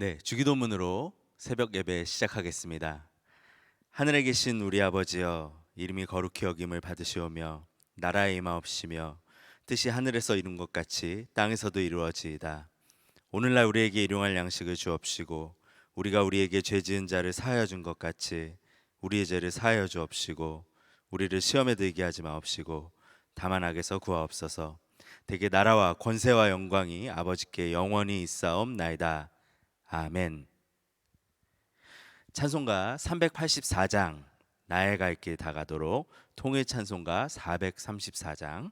네, 주기도문으로 새벽 예배 시작하겠습니다. 하늘에 계신 우리 아버지여, 이름이 거룩히 여김을 받으시오며 나라의 임하옵시며 뜻이 하늘에서 이룬 것 같이 땅에서도 이루어지이다. 오늘날 우리에게 일용할 양식을 주옵시고 우리가 우리에게 죄 지은 자를 사하여 준 것 같이 우리의 죄를 사하여 주옵시고 우리를 시험에 들게 하지 마옵시고 다만 악에서 구하옵소서. 대개 나라와 권세와 영광이 아버지께 영원히 있사옵나이다. 아멘. 찬송가 384장 나의 갈 길 다가도록, 통일 찬송가 434장,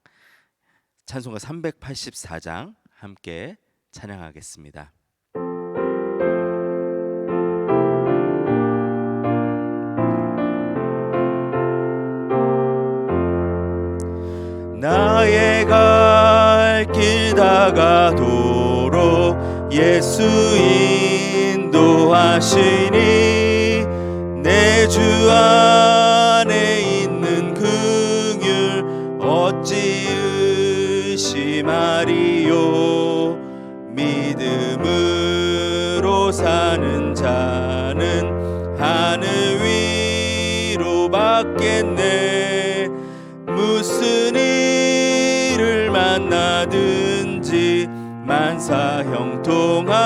찬송가 384장 함께 찬양하겠습니다. 나의 갈 길 다가도록 예수 인도하시니 내 주 안에 있는 긍휼 어찌 의심하리요. 믿음으로 사는 자는 하늘 위로 받겠네. 무슨 일을 만나든지 만사 형통하리라.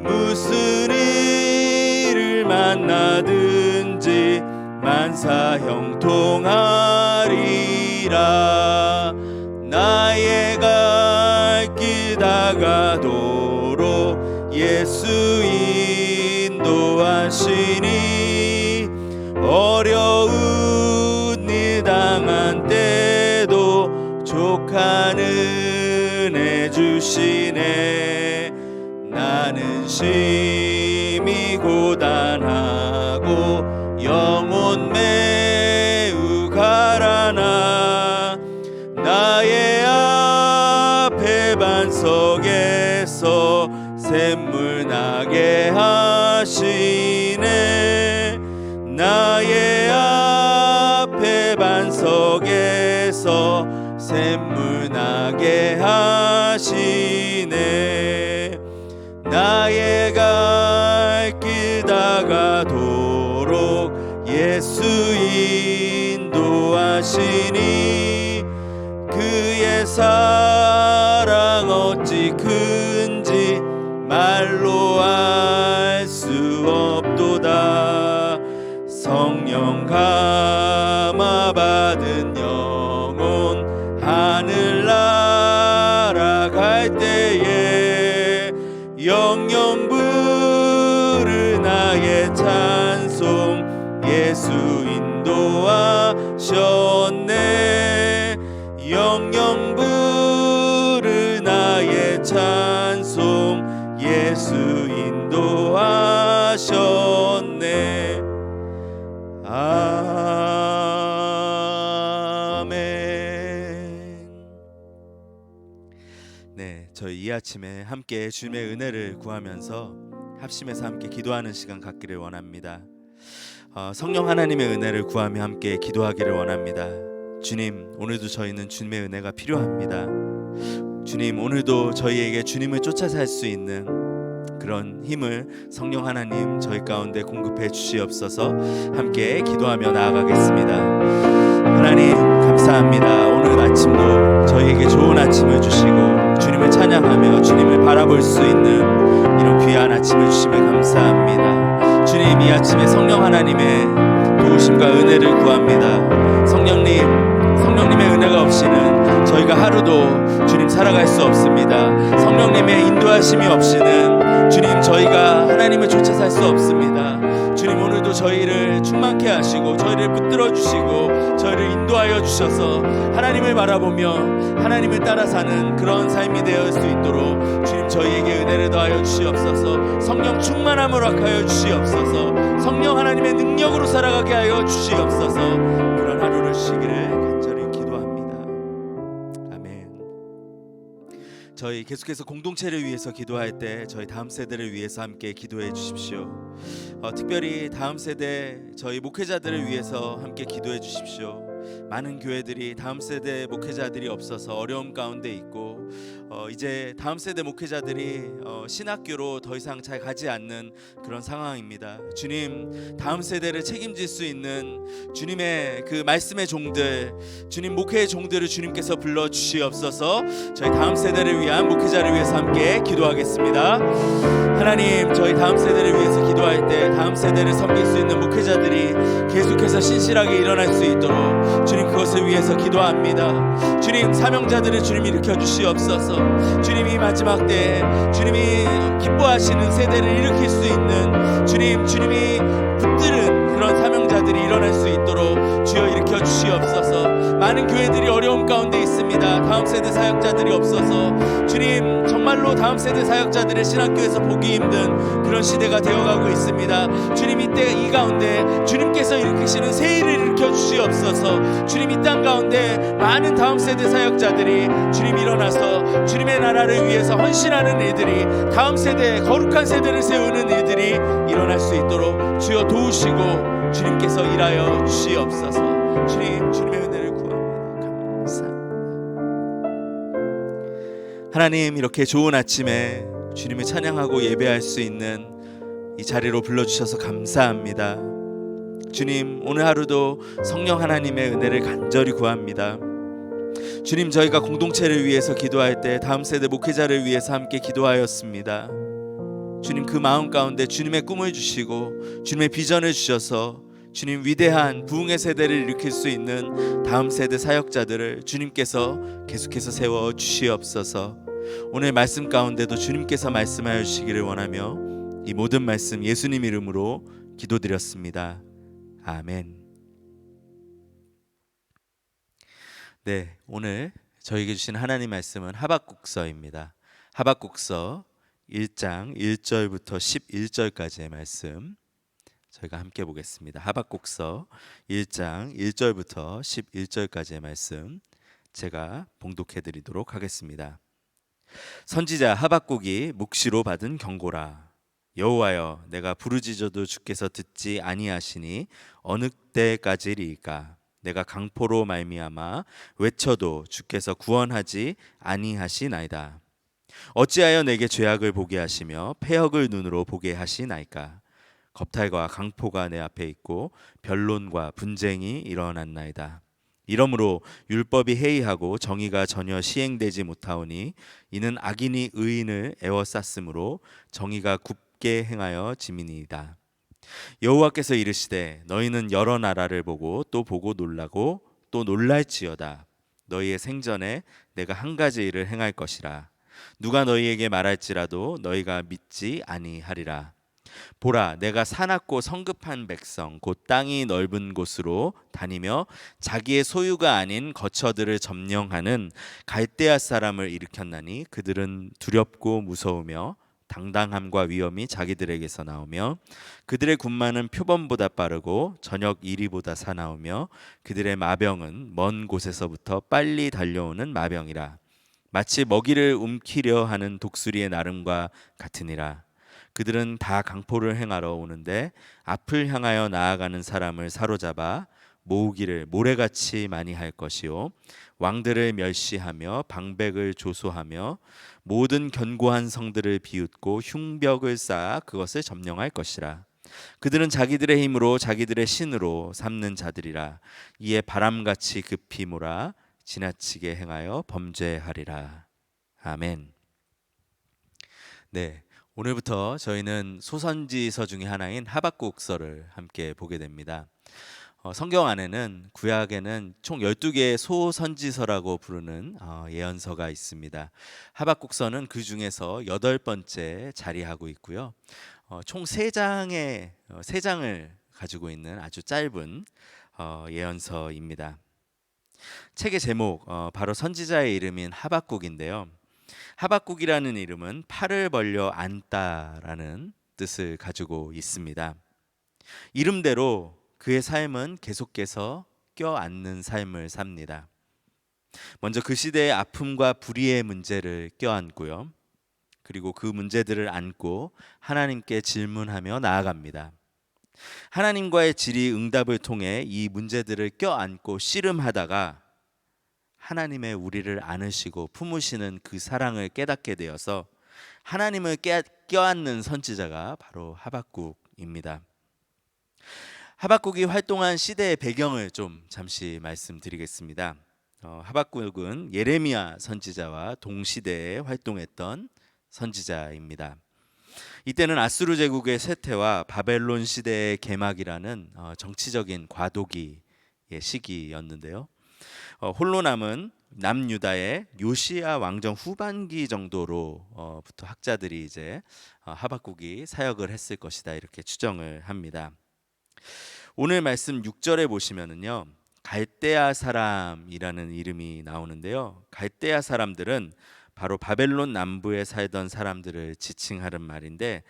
무슨 일을 만나든지 만사 형통하리라. 나의 갈 길 다가도록 예수 인도하시니 어려운 일 당한 때도 족한 은혜 주시네. 나는 심히 고단하고 영혼 매우 가라나. 나의 앞에 반석에서 샘물 나게 하시네. 나의 앞에 반석에서 샘물 나게 하시네. 나의 갈 길 다가도록 예수 인도하시니 그의 사랑 어찌 큰지 말로 알 수 없도다. 성령 감화 받은 영혼 하늘 날아갈 때에 영영 부르 나의 찬송 예수 인도하셨네. 영영 부르 나의 찬송 예수 인도하셨네. 아멘. 네, 저희 이 아침에 함께 주님의 은혜를 구하면서 합심해서 함께 기도하는 시간 갖기를 원합니다. 성령 하나님의 은혜를 구하며 함께 기도하기를 원합니다. 주님, 오늘도 저희는 주님의 은혜가 필요합니다. 주님, 오늘도 저희에게 주님을 쫓아 살 수 있는 그런 힘을 성령 하나님 저희 가운데 공급해 주시옵소서. 함께 기도하며 나아가겠습니다. 하나님 감사합니다. 오늘 아침도 저희에게 좋은 아침을 주시고 주님을 찬양하며 주님을 바라볼 수 있는 이런 귀한 아침을 주시며 감사합니다. 주님, 이 아침에 성령 하나님의 도우심과 은혜를 구합니다. 성령님의 은혜가 없이는 저희가 하루도 주님 살아갈 수 없습니다. 성령님의 인도하심이 없이는 주님 저희가 하나님을 쫓아 살 수 없습니다. 주님, 오늘도 저희를 충만케 하시고 저희를 붙들어 주시고 저희를 인도하여 주셔서 하나님을 바라보며 하나님을 따라 사는 그런 삶이 되어 수 있도록 주님 저희에게 은혜를 더하여 주시옵소서. 성령 충만함을 허락하여 주시옵소서. 성령 하나님의 능력으로 살아가게 하여 주시옵소서. 그런 하루를 주시기를 간절히 기도합니다. 아멘. 저희 계속해서 공동체를 위해서 기도할 때 저희 다음 세대를 위해서 함께 기도해 주십시오. 특별히 다음 세대 저희 목회자들을 위해서 함께 기도해 주십시오. 많은 교회들이 다음 세대 목회자들이 없어서 어려움 가운데 있고 이제 다음 세대 목회자들이 신학교로 더 이상 잘 가지 않는 그런 상황입니다. 주님, 다음 세대를 책임질 수 있는 주님의 그 말씀의 종들, 주님 목회의 종들을 주님께서 불러 주시옵소서. 저희 다음 세대를 위한 목회자를 위해서 함께 기도하겠습니다. 하나님, 저희 다음 세대를 위해서 기도할 때 다음 세대를 섬길 수 있는 목회자들이 계속해서 신실하게 일어날 수 있도록 주님 그것을 위해서 기도합니다. 주님, 사명자들을 주님 일으켜 주시옵소서. 주님이 마지막 때에 주님이 기뻐하시는 세대를 일으킬 수 있는 주님이 붙드는 그런 사명자들이 일어날 수 있도록 주여 일으켜 주시옵소서. 많은 교회들이 어려움 가운데 있습니다. 다음 세대 사역자들이 없어서 주님, 정말로 다음 세대 사역자들을 신학교에서 보기 힘든 그런 시대가 되어가고 있습니다. 주님, 이때 이 가운데 주님께서 일으키시는 새 일을 일으켜 주시옵소서. 주님, 이 땅 가운데 많은 다음 세대 사역자들이 주님 일어나서 주님의 나라를 위해서 헌신하는 일들이, 다음 세대, 거룩한 세대를 세우는 일들이 일어날 수 있도록 주여 도우시고 주님께서 일하여 주시옵소서. 주님, 주님의 은혜를 구합니다. 감사합니다. 하나님, 이렇게 좋은 아침에 주님을 찬양하고 예배할 수 있는 이 자리로 불러주셔서 감사합니다. 주님, 오늘 하루도 성령 하나님의 은혜를 간절히 구합니다. 주님, 저희가 공동체를 위해서 기도할 때 다음 세대 목회자를 위해서 함께 기도하였습니다. 주님, 그 마음 가운데 주님의 꿈을 주시고 주님의 비전을 주셔서 주님, 위대한 부흥의 세대를 일으킬 수 있는 다음 세대 사역자들을 주님께서 계속해서 세워 주시옵소서. 오늘 말씀 가운데도 주님께서 말씀하여 주시기를 원하며 이 모든 말씀 예수님 이름으로 기도드렸습니다. 아멘. 네, 오늘 저에게 주신 하나님 말씀은 하박국서입니다. 하박국서 1장 1절부터 11절까지의 말씀 저희가 함께 보겠습니다. 하박국서 1장 1절부터 11절까지의 말씀 제가 봉독해 드리도록 하겠습니다. 선지자 하박국이 묵시로 받은 경고라. 여호와여, 내가 부르짖어도 주께서 듣지 아니하시니 어느 때까지리이까? 내가 강포로 말미암아 외쳐도 주께서 구원하지 아니하시나이다. 어찌하여 내게 죄악을 보게 하시며 패역을 눈으로 보게 하시나이까? 겁탈과 강포가 내 앞에 있고 변론과 분쟁이 일어났나이다. 이러므로 율법이 해이하고 정의가 전혀 시행되지 못하오니 이는 악인이 의인을 애워쌌으므로 정의가 굽게 행하여 짐이니이다. 여호와께서 이르시되 너희는 여러 나라를 보고 또 보고 놀라고 또 놀랄지어다. 너희의 생전에 내가 한 가지 일을 행할 것이라. 누가 너희에게 말할지라도 너희가 믿지 아니하리라. 보라, 내가 사납고 성급한 백성 곧 땅이 넓은 곳으로 다니며 자기의 소유가 아닌 거처들을 점령하는 갈대아 사람을 일으켰나니 그들은 두렵고 무서우며 당당함과 위엄이 자기들에게서 나오며 그들의 군마는 표범보다 빠르고 저녁 이리보다 사나우며 그들의 마병은 먼 곳에서부터 빨리 달려오는 마병이라. 마치 먹이를 움키려 하는 독수리의 나름과 같으니라. 그들은 다 강포를 행하러 오는데 앞을 향하여 나아가는 사람을 사로잡아 모으기를 모래같이 많이 할 것이요 왕들을 멸시하며 방백을 조소하며 모든 견고한 성들을 비웃고 흉벽을 쌓아 그것을 점령할 것이라. 그들은 자기들의 힘으로 자기들의 신으로 삼는 자들이라. 이에 바람같이 급히 몰아 지나치게 행하여 범죄하리라. 아멘. 네, 오늘부터 저희는 소선지서 중에 하나인 하박국서를 함께 보게 됩니다. 성경 안에는 구약에는 총 12개의 소선지서라고 부르는 예언서가 있습니다. 하박국서는 그 중에서 8번째 자리하고 있고요. 총 3장을 가지고 있는 아주 짧은 예언서입니다. 책의 제목 바로 선지자의 이름인 하박국인데요. 하박국이라는 이름은 팔을 벌려 앉다라는 뜻을 가지고 있습니다. 이름대로 그의 삶은 계속해서 껴안는 삶을 삽니다. 먼저 그 시대의 아픔과 불의의 문제를 껴안고요. 그리고 그 문제들을 안고 하나님께 질문하며 나아갑니다. 하나님과의 질의응답을 통해 이 문제들을 껴안고 씨름하다가 하나님의 우리를 안으시고 품으시는 그 사랑을 깨닫게 되어서 하나님을 껴안는 선지자가 바로 하박국입니다. 하박국이 활동한 시대의 배경을 좀 잠시 말씀드리겠습니다. 하박국은 예레미야 선지자와 동시대에 활동했던 선지자입니다. 이때는 아수르 제국의 쇠퇴와 바벨론 시대의 개막이라는 정치적인 과도기의 시기였는데요. 홀로 남은 남유다의 요시야 왕정 후반기 정도로부터 학자들이 이제 하박국이 사역을 했을 것이다 이렇게 추정을 합니다. 오늘 말씀 6절에 보시면은요. 갈대아 사람이라는 이름이 나오는데요. 갈대아 사람들은 바로 바벨론 남부에 살던 사람들을 지칭하는 말인데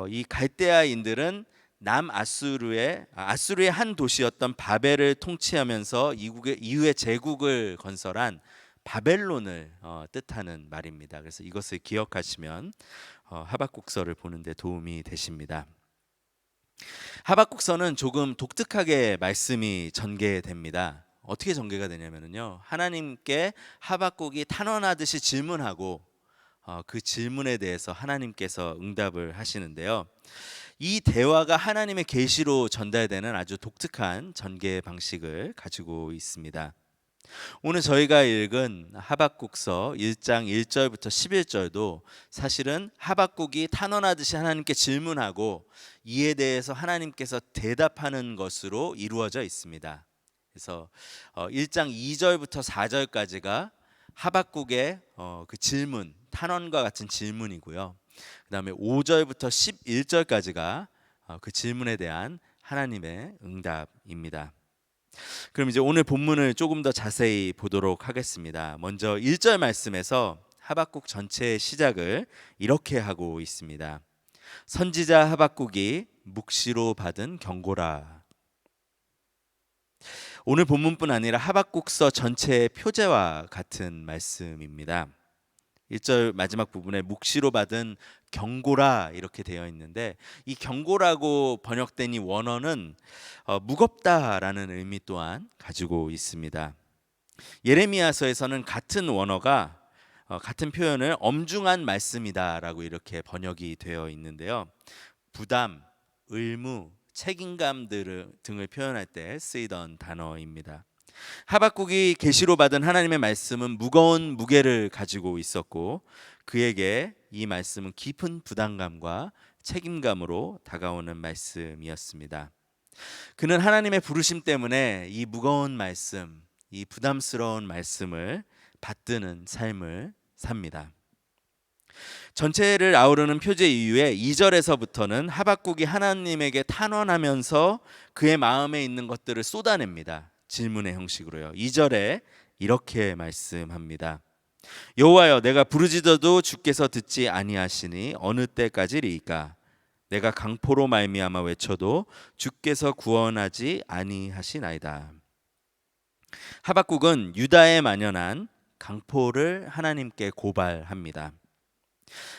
이 갈대아인들은 남아수르의 아수르의 한 도시였던 바벨을 통치하면서 이후에 제국을 건설한 바벨론을 뜻하는 말입니다. 그래서 이것을 기억하시면 하박국서를 보는 데 도움이 되십니다. 하박국서는 조금 독특하게 말씀이 전개됩니다. 어떻게 전개가 되냐면요. 하나님께 하박국이 탄원하듯이 질문하고 그 질문에 대해서 하나님께서 응답을 하시는데요. 이 대화가 하나님의 계시로 전달되는 아주 독특한 전개 방식을 가지고 있습니다. 오늘 저희가 읽은 하박국서 1장 1절부터 11절도 사실은 하박국이 탄원하듯이 하나님께 질문하고 이에 대해서 하나님께서 대답하는 것으로 이루어져 있습니다. 그래서 1장 2절부터 4절까지가 하박국의 그 질문, 탄원과 같은 질문이고요. 그 다음에 5절부터 11절까지가 그 질문에 대한 하나님의 응답입니다. 그럼 이제 오늘 본문을 조금 더 자세히 보도록 하겠습니다. 먼저 1절 말씀에서 하박국 전체의 시작을 이렇게 하고 있습니다. 선지자 하박국이 묵시로 받은 경고라. 오늘 본문뿐 아니라 하박국서 전체의 표제와 같은 말씀입니다. 1절 마지막 부분에 묵시로 받은 경고라 이렇게 되어 있는데 이 경고라고 번역된 이 원어는 무겁다라는 의미 또한 가지고 있습니다. 예레미야서에서는 같은 원어가 같은 표현을 엄중한 말씀이다라고 이렇게 번역이 되어 있는데요. 부담, 의무, 책임감 등을 표현할 때 쓰이던 단어입니다. 하박국이 계시로 받은 하나님의 말씀은 무거운 무게를 가지고 있었고 그에게 이 말씀은 깊은 부담감과 책임감으로 다가오는 말씀이었습니다. 그는 하나님의 부르심 때문에 이 무거운 말씀, 이 부담스러운 말씀을 받드는 삶을 삽니다. 전체를 아우르는 표제 이후에 2절에서부터는 하박국이 하나님에게 탄원하면서 그의 마음에 있는 것들을 쏟아냅니다. 질문의 형식으로요. 2절에 이렇게 말씀합니다. 여호와여, 내가 부르짖어도 주께서 듣지 아니하시니 어느 때까지리이까? 내가 강포로 말미암아 외쳐도 주께서 구원하지 아니하시나이다. 하박국은 유다에 만연한 강포를 하나님께 고발합니다.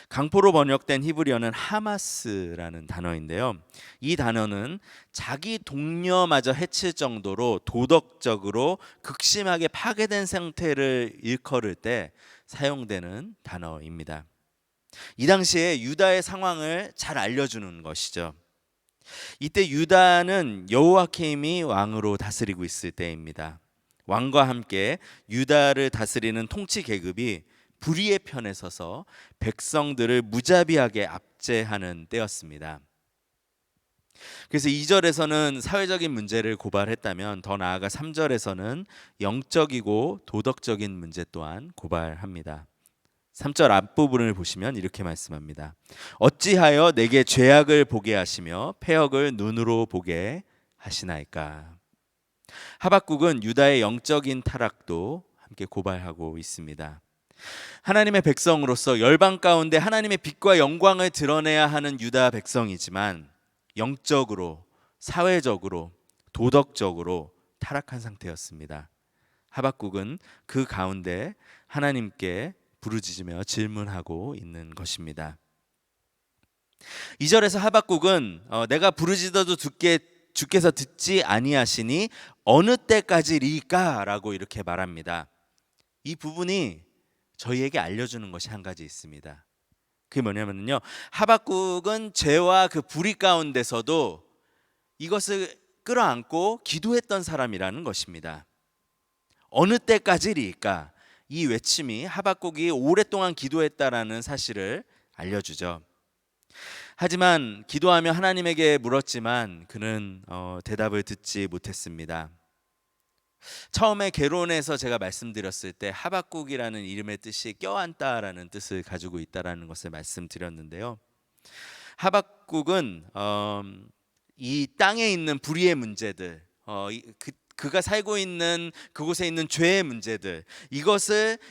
강포로 번역된 히브리어는 하마스라는 단어인데요. 이 단어는 자기 동료마저 해칠 정도로 도덕적으로 극심하게 파괴된 상태를 일컬을 때 사용되는 단어입니다. 이 당시에 유다의 상황을 잘 알려주는 것이죠. 이때 유다는 여호야김이 왕으로 다스리고 있을 때입니다. 왕과 함께 유다를 다스리는 통치 계급이 불의의 편에 서서 백성들을 무자비하게 압제하는 때였습니다. 그래서 2절에서는 사회적인 문제를 고발했다면 더 나아가 3절에서는 영적이고 도덕적인 문제 또한 고발합니다. 3절 앞부분을 보시면 이렇게 말씀합니다. 어찌하여 내게 죄악을 보게 하시며 패역을 눈으로 보게 하시나이까? 하박국은 유다의 영적인 타락도 함께 고발하고 있습니다. 하나님의 백성으로서 열방 가운데 하나님의 빛과 영광을 드러내야 하는 유다 백성이지만 영적으로, 사회적으로, 도덕적으로 타락한 상태였습니다. 하박국은 그 가운데 하나님께 부르짖으며 질문하고 있는 것입니다. 2절에서 하박국은 내가 부르짖어도 주께서 듣지 아니하시니 어느 때까지리까라고 이렇게 말합니다. 이 부분이 저희에게 알려주는 것이 한 가지 있습니다. 그게 뭐냐면요, 하박국은 죄와 그 불의 가운데서도 이것을 끌어안고 기도했던 사람이라는 것입니다. 어느 때까지리까? 이 외침이 하박국이 오랫동안 기도했다라는 사실을 알려주죠. 하지만 기도하며 하나님에게 물었지만 그는 대답을 듣지 못했습니다. 처음에 개론에서 제가 말씀드렸을 때 하박국이라는 이름의 뜻이 껴안다라는 뜻을 가지고 있다라는 것을 말씀드렸는데요. 하박국은 이 땅에 있는 불의의 문제들, 그가 살고 있는 그곳에 있는 죄의 문제들,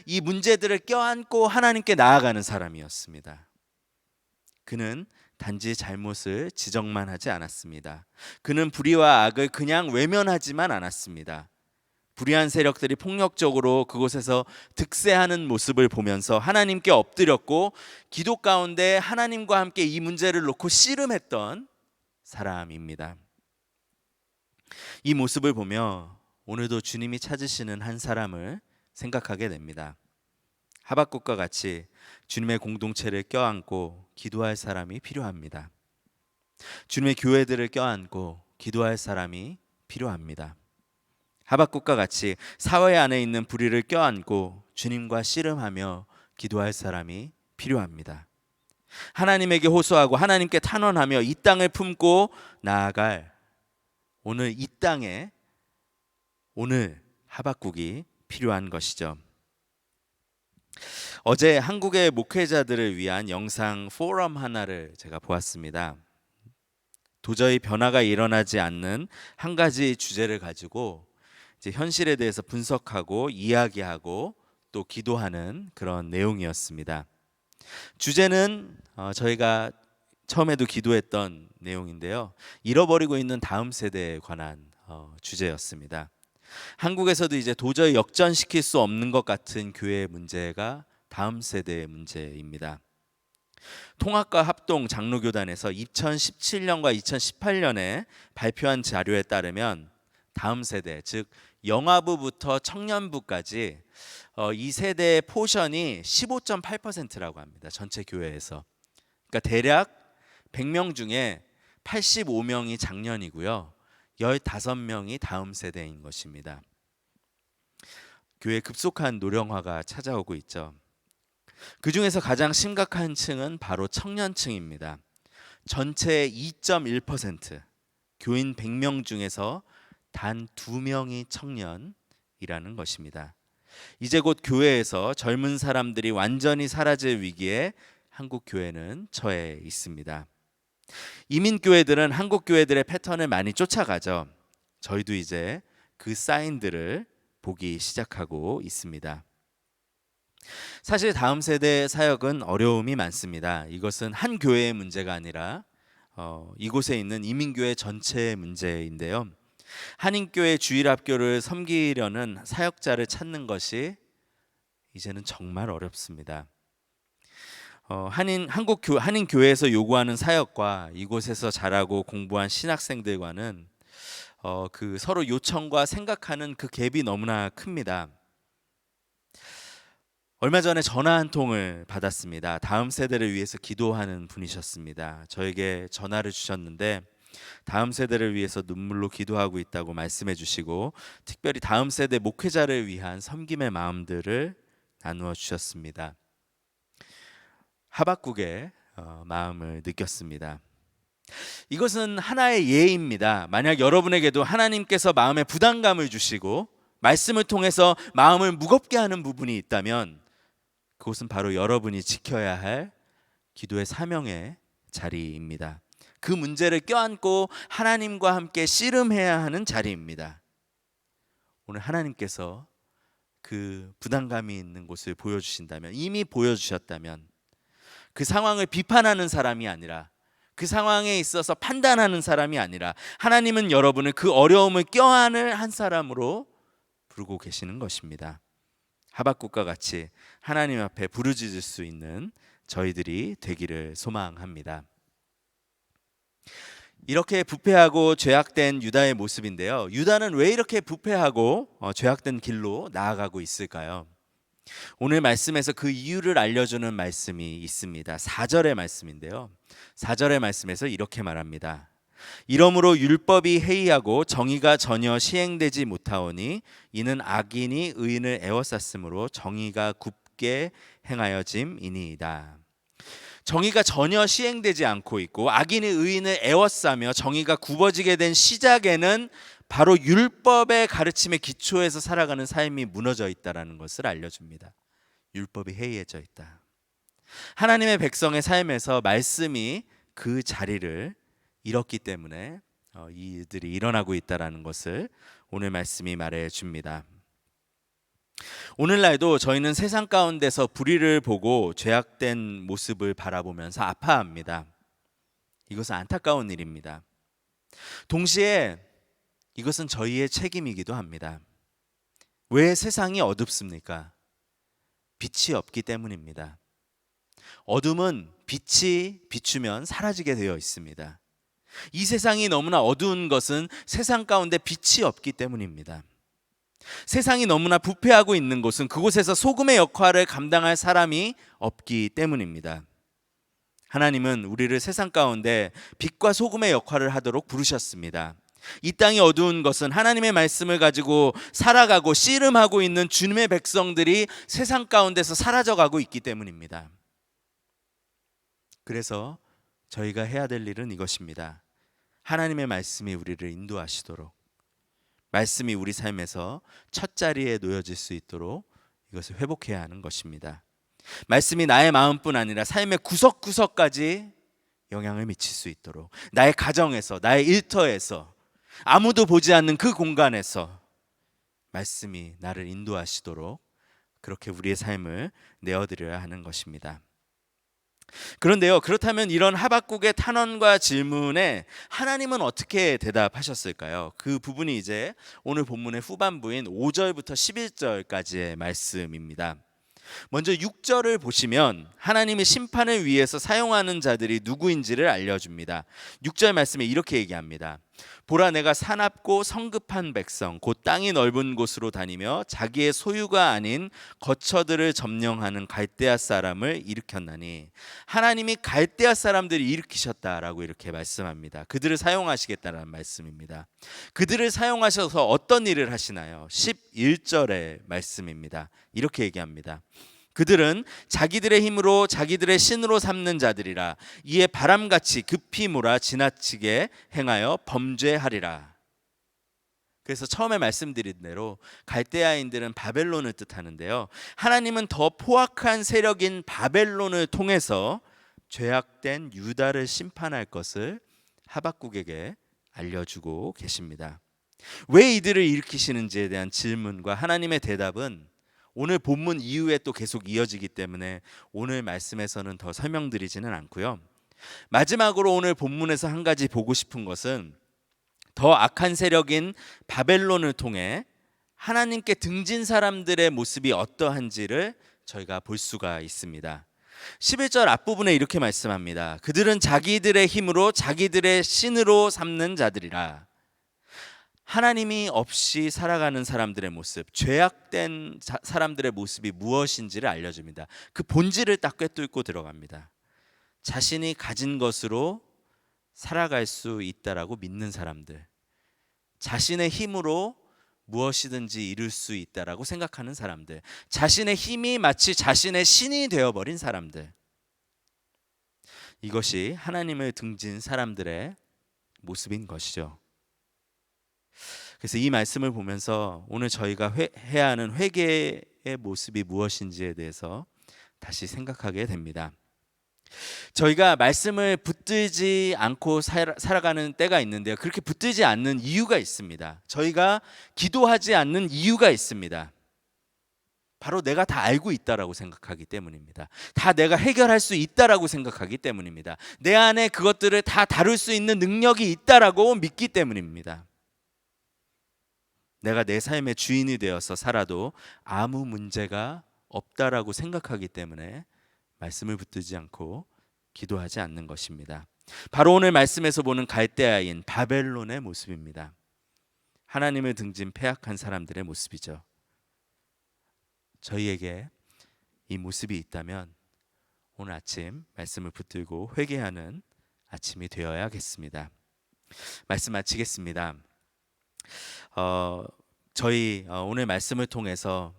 이 문제들을 껴안고 하나님께 나아가는 사람이었습니다. 그는 단지 잘못을 지적만 하지 않았습니다. 그는 불의와 악을 그냥 외면하지만 않았습니다. 불의한 세력들이 폭력적으로 그곳에서 득세하는 모습을 보면서 하나님께 엎드렸고 기도 가운데 하나님과 함께 이 문제를 놓고 씨름했던 사람입니다. 이 모습을 보며 오늘도 주님이 찾으시는 한 사람을 생각하게 됩니다. 하박국과 같이 주님의 공동체를 껴안고 기도할 사람이 필요합니다. 주님의 교회들을 껴안고 기도할 사람이 필요합니다. 하박국과 같이 사회 안에 있는 불의를 껴안고 주님과 씨름하며 기도할 사람이 필요합니다. 하나님에게 호소하고 하나님께 탄원하며 이 땅을 품고 나아갈 오늘 이 땅에 오늘 하박국이 필요한 것이죠. 어제 한국의 목회자들을 위한 영상 포럼 하나를 제가 보았습니다. 도저히 변화가 일어나지 않는 한 가지 주제를 가지고 이제 현실에 대해서 분석하고 이야기하고 또 기도하는 그런 내용이었습니다. 주제는 저희가 처음에도 기도했던 내용인데요. 잃어버리고 있는 다음 세대에 관한 주제였습니다. 한국에서도 이제 도저히 역전시킬 수 없는 것 같은 교회의 문제가 다음 세대의 문제입니다. 통합과 합동 장로교단에서 2017년과 2018년에 발표한 자료에 따르면 다음 세대, 즉 영아부부터 청년부까지 이 세대의 포션이 15.8%라고 합니다. 전체 교회에서. 그러니까 대략 100명 중에 85명이 장년이고요. 15명이 다음 세대인 것입니다. 교회 급속한 노령화가 찾아오고 있죠. 그 중에서 가장 심각한 층은 바로 청년층입니다. 전체의 2.1%, 교인 100명 중에서 단 2명이 청년이라는 것입니다. 이제 곧 교회에서 젊은 사람들이 완전히 사라질 위기에 한국 교회는 처해 있습니다. 이민 교회들은 한국 교회들의 패턴을 많이 쫓아가죠. 저희도 이제 그 사인들을 보기 시작하고 있습니다. 사실 다음 세대 사역은 어려움이 많습니다. 이것은 한 교회의 문제가 아니라 이곳에 있는 이민교회 전체의 문제인데요. 한인교회 주일학교를 섬기려는 사역자를 찾는 것이 이제는 정말 어렵습니다. 한인교회에서 요구하는 사역과 이곳에서 자라고 공부한 신학생들과는 그 서로 요청과 생각하는 그 갭이 너무나 큽니다. 얼마 전에 전화 한 통을 받았습니다. 다음 세대를 위해서 기도하는 분이셨습니다. 저에게 전화를 주셨는데 다음 세대를 위해서 눈물로 기도하고 있다고 말씀해 주시고 특별히 다음 세대 목회자를 위한 섬김의 마음들을 나누어 주셨습니다. 하박국의 마음을 느꼈습니다. 이것은 하나의 예입니다. 만약 여러분에게도 하나님께서 마음에 부담감을 주시고 말씀을 통해서 마음을 무겁게 하는 부분이 있다면 그것은 바로 여러분이 지켜야 할 기도의 사명의 자리입니다. 그 문제를 껴안고 하나님과 함께 씨름해야 하는 자리입니다. 오늘 하나님께서 그 부담감이 있는 곳을 보여주신다면, 이미 보여주셨다면 그 상황을 비판하는 사람이 아니라 그 상황에 있어서 판단하는 사람이 아니라 하나님은 여러분을 그 어려움을 껴안을 한 사람으로 부르고 계시는 것입니다. 하박국과 같이 하나님 앞에 부르짖을 수 있는 저희들이 되기를 소망합니다. 이렇게 부패하고 죄악된 유다의 모습인데요. 유다는 왜 이렇게 부패하고 죄악된 길로 나아가고 있을까요? 오늘 말씀에서 그 이유를 알려주는 말씀이 있습니다. 4절의 말씀인데요. 4절의 말씀에서 이렇게 말합니다. 이러므로 율법이 해이하고 정의가 전혀 시행되지 못하오니 이는 악인이 의인을 애워쌌으므로 정의가 굽게 행하여짐이니이다. 정의가 전혀 시행되지 않고 있고 악인이 의인을 애워싸며 정의가 굽어지게 된 시작에는 바로 율법의 가르침의 기초에서 살아가는 삶이 무너져 있다는 것을 알려줍니다. 율법이 해이해져 있다. 하나님의 백성의 삶에서 말씀이 그 자리를 잃었기 때문에 이들이 일어나고 있다는 것을 오늘 말씀이 말해줍니다. 오늘날도 저희는 세상 가운데서 불의를 보고 죄악된 모습을 바라보면서 아파합니다. 이것은 안타까운 일입니다. 동시에 이것은 저희의 책임이기도 합니다. 왜 세상이 어둡습니까? 빛이 없기 때문입니다. 어둠은 빛이 비추면 사라지게 되어 있습니다. 이 세상이 너무나 어두운 것은 세상 가운데 빛이 없기 때문입니다. 세상이 너무나 부패하고 있는 곳은 그곳에서 소금의 역할을 감당할 사람이 없기 때문입니다. 하나님은 우리를 세상 가운데 빛과 소금의 역할을 하도록 부르셨습니다. 이 땅이 어두운 것은 하나님의 말씀을 가지고 살아가고 씨름하고 있는 주님의 백성들이 세상 가운데서 사라져가고 있기 때문입니다. 그래서 저희가 해야 될 일은 이것입니다. 하나님의 말씀이 우리를 인도하시도록, 말씀이 우리 삶에서 첫 자리에 놓여질 수 있도록 이것을 회복해야 하는 것입니다. 말씀이 나의 마음뿐 아니라 삶의 구석구석까지 영향을 미칠 수 있도록, 나의 가정에서, 나의 일터에서, 아무도 보지 않는 그 공간에서 말씀이 나를 인도하시도록 그렇게 우리의 삶을 내어드려야 하는 것입니다. 그런데요, 그렇다면 이런 하박국의 탄원과 질문에 하나님은 어떻게 대답하셨을까요? 그 부분이 이제 오늘 본문의 후반부인 5절부터 11절까지의 말씀입니다. 먼저 6절을 보시면 하나님의 심판을 위해서 사용하는 자들이 누구인지를 알려줍니다. 6절 말씀에 이렇게 얘기합니다. 보라, 내가 사납고 성급한 백성 곧 땅이 넓은 곳으로 다니며 자기의 소유가 아닌 거처들을 점령하는 갈대아 사람을 일으켰나니, 하나님이 갈대아 사람들을 일으키셨다라고 이렇게 말씀합니다. 그들을 사용하시겠다는 말씀입니다. 그들을 사용하셔서 어떤 일을 하시나요? 11절의 말씀입니다. 이렇게 얘기합니다. 그들은 자기들의 힘으로 자기들의 신으로 삼는 자들이라. 이에 바람같이 급히 몰아 지나치게 행하여 범죄하리라. 그래서 처음에 말씀드린 대로 갈대아인들은 바벨론을 뜻하는데요, 하나님은 더 포악한 세력인 바벨론을 통해서 죄악된 유다를 심판할 것을 하박국에게 알려주고 계십니다. 왜 이들을 일으키시는지에 대한 질문과 하나님의 대답은 오늘 본문 이후에 또 계속 이어지기 때문에 오늘 말씀에서는 더 설명드리지는 않고요. 마지막으로 오늘 본문에서 한 가지 보고 싶은 것은 더 악한 세력인 바벨론을 통해 하나님께 등진 사람들의 모습이 어떠한지를 저희가 볼 수가 있습니다. 11절 앞부분에 이렇게 말씀합니다. 그들은 자기들의 힘으로 자기들의 신으로 삼는 자들이라. 하나님이 없이 살아가는 사람들의 모습, 죄악된 사람들의 모습이 무엇인지를 알려줍니다. 그 본질을 딱 꿰뚫고 들어갑니다. 자신이 가진 것으로 살아갈 수 있다라고 믿는 사람들, 자신의 힘으로 무엇이든지 이룰 수 있다라고 생각하는 사람들, 자신의 힘이 마치 자신의 신이 되어버린 사람들, 이것이 하나님을 등진 사람들의 모습인 것이죠. 그래서 이 말씀을 보면서 오늘 저희가 해야 하는 회개의 모습이 무엇인지에 대해서 다시 생각하게 됩니다. 저희가 말씀을 붙들지 않고 살아가는 때가 있는데요, 그렇게 붙들지 않는 이유가 있습니다. 저희가 기도하지 않는 이유가 있습니다. 바로 내가 다 알고 있다라고 생각하기 때문입니다. 다 내가 해결할 수 있다라고 생각하기 때문입니다. 내 안에 그것들을 다 다룰 수 있는 능력이 있다라고 믿기 때문입니다. 내가 내 삶의 주인이 되어서 살아도 아무 문제가 없다라고 생각하기 때문에 말씀을 붙들지 않고 기도하지 않는 것입니다. 바로 오늘 말씀에서 보는 갈대아인 바벨론의 모습입니다. 하나님을 등진 패악한 사람들의 모습이죠. 저희에게 이 모습이 있다면 오늘 아침 말씀을 붙들고 회개하는 아침이 되어야겠습니다. 말씀 마치겠습니다. 저희 오늘 말씀을 통해서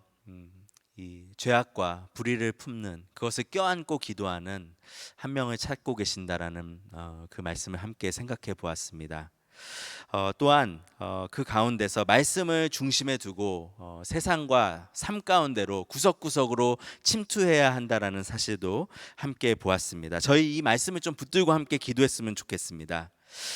이 죄악과 불의를 품는 그것을 껴안고 기도하는 한 명을 찾고 계신다라는 그 말씀을 함께 생각해 보았습니다. 또한 그 가운데서 말씀을 중심에 두고 세상과 삶 가운데로 구석구석으로 침투해야 한다라는 사실도 함께 보았습니다. 저희 이 말씀을 좀 붙들고 함께 기도했으면 좋겠습니다.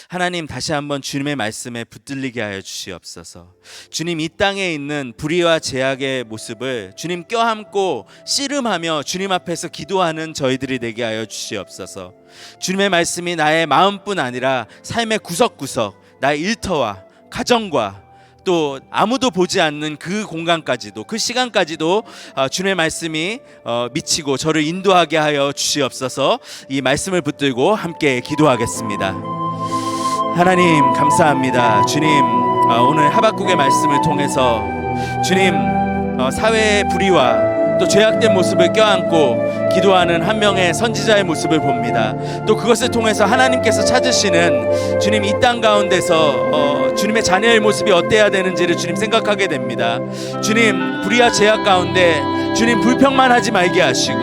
하나님, 다시 한번 주님의 말씀에 붙들리게 하여 주시옵소서. 주님, 이 땅에 있는 불의와 죄악의 모습을 주님 껴안고 씨름하며 주님 앞에서 기도하는 저희들이 되게 하여 주시옵소서. 주님의 말씀이 나의 마음뿐 아니라 삶의 구석구석, 나의 일터와 가정과 또 아무도 보지 않는 그 공간까지도, 그 시간까지도 주님의 말씀이 미치고 저를 인도하게 하여 주시옵소서. 이 말씀을 붙들고 함께 기도하겠습니다. 하나님, 감사합니다. 주님, 오늘 하박국의 말씀을 통해서 주님, 사회의 불의와 또 죄악된 모습을 껴안고 기도하는 한 명의 선지자의 모습을 봅니다. 또 그것을 통해서 하나님께서 찾으시는 주님, 이 땅 가운데서 주님의 자녀의 모습이 어때야 되는지를 주님 생각하게 됩니다. 주님, 불의와 죄악 가운데 주님 불평만 하지 말게 하시고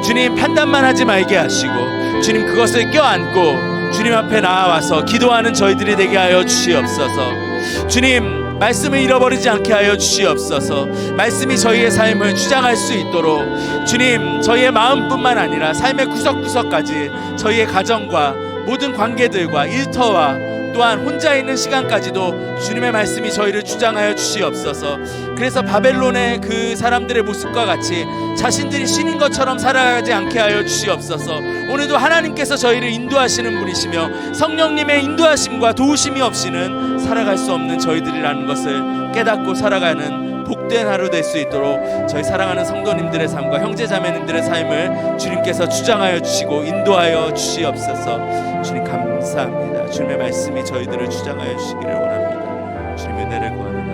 주님 판단만 하지 말게 하시고 주님 그것을 껴안고 주님 앞에 나와서 기도하는 저희들이 되게 하여 주시옵소서. 주님, 말씀을 잃어버리지 않게 하여 주시옵소서. 말씀이 저희의 삶을 주장할 수 있도록 주님, 저희의 마음뿐만 아니라 삶의 구석구석까지 저희의 가정과 모든 관계들과 일터와 또한 혼자 있는 시간까지도 주님의 말씀이 저희를 주장하여 주시옵소서. 그래서 바벨론의 그 사람들의 모습과 같이 자신들이 신인 것처럼 살아가지 않게 하여 주시옵소서. 오늘도 하나님께서 저희를 인도하시는 분이시며 성령님의 인도하심과 도우심이 없이는 살아갈 수 없는 저희들이라는 것을 깨닫고 살아가는 복된 하루 될 수 있도록 저희 사랑하는 성도님들의 삶과 형제자매님들의 삶을 주님께서 주장하여 주시고 인도하여 주시옵소서. 주님 감사합니다. 주님의 말씀이 저희들을 주장하여 주시기를 원합니다. 주님의 은혜를 구하는